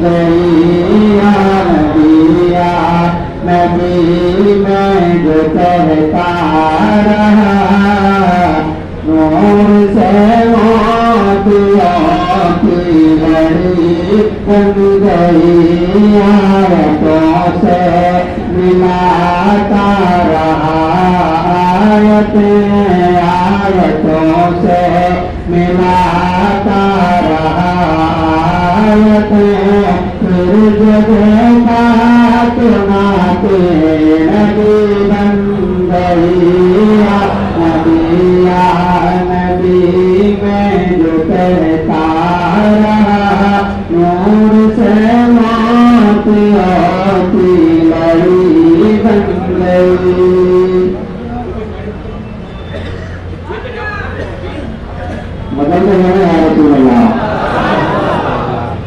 गई या नबी मैं जो कहता रहा नूर से मोतियों की लड़ी बन गई आयतों से मिलाता रहा आयतों से मिलाता रहा फिर जगह नाते नबी बन गई नबी में जो कहता रहा नूर से मोतियों की लड़ी बन गई।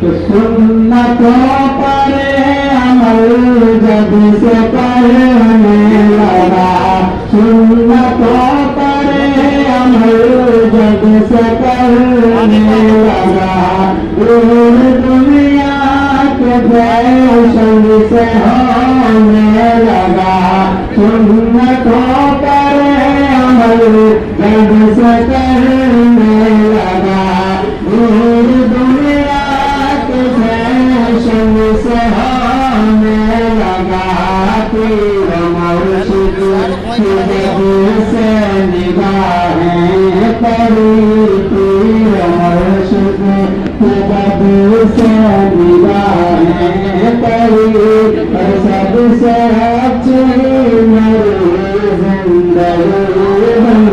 तो सुन्नतों पर अमल जब से करने लगा सुन्नतों पर अमल जब से करने लगा दूर दुनिया के फैशन से होने लगा सुन्नतों पर अमल जब से करने लगा दूर दुनिया के फैशन से होने लगा पीर मुर्शिद से निगाहें पड़ी पीर मुर्शिद से निगाहें पड़ी सबसे अच्छी मेरी जिंदगी बन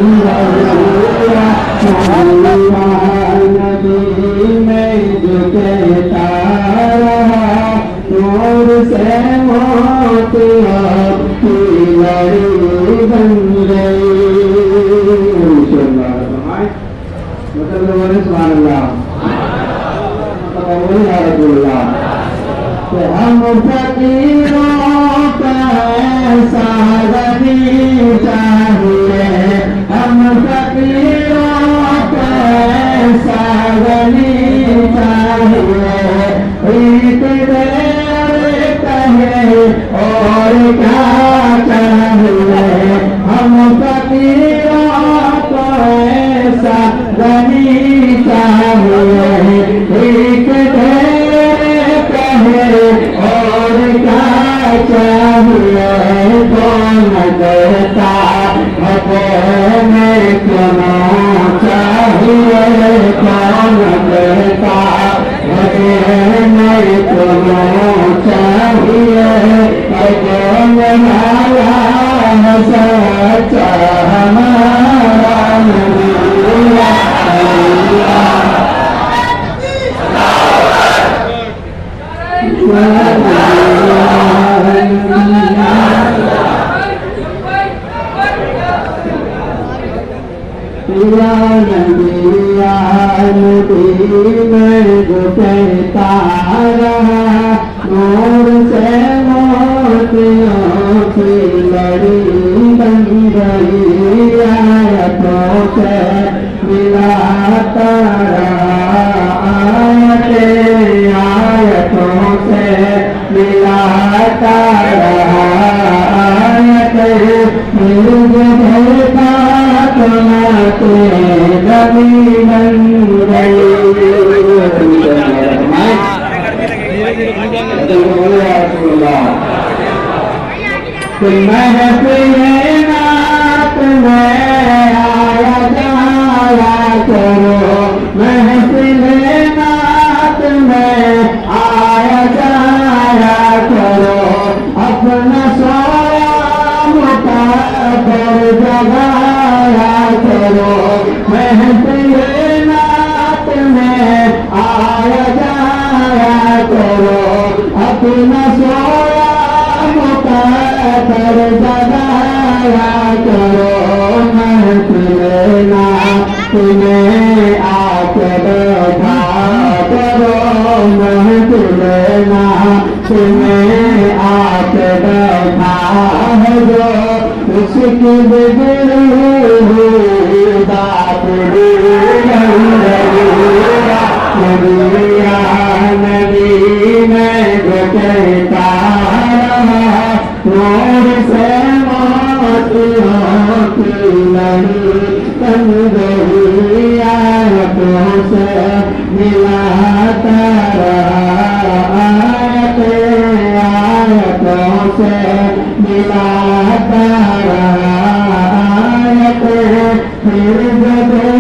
नबी में जो कहता रहा नूर से मोतियों की लड़ी बन गई। हम फकीरों का ऐसा गनी चाहिए हम फकीरों का ऐसा गनी चाहिए एक देर कहे और क्या चाहिए हम फकीरों को ऐसा गनी चाहिए एक देर कहे और क्या चाहिए कौन देता हमें क्यों चाहिए कौन देता हमें क्यों चाहिए सच्चा हमारा नबी में जो कहता रहा नूर से मोतियों की लड़ी बन गई आयतों से मिलाता रहा आयतों से मिलाता रहा नबी बन गई। महफिल नात में आया जाया करो महफिल नात में आया जाया करो अपना पर जगाया करो महफिल नात में आया जाया करो अपना सोया पर जगाया करो महफिल नात में आके बैठा करो महफिल नात में आके बैठा है जो उसकी नबी जब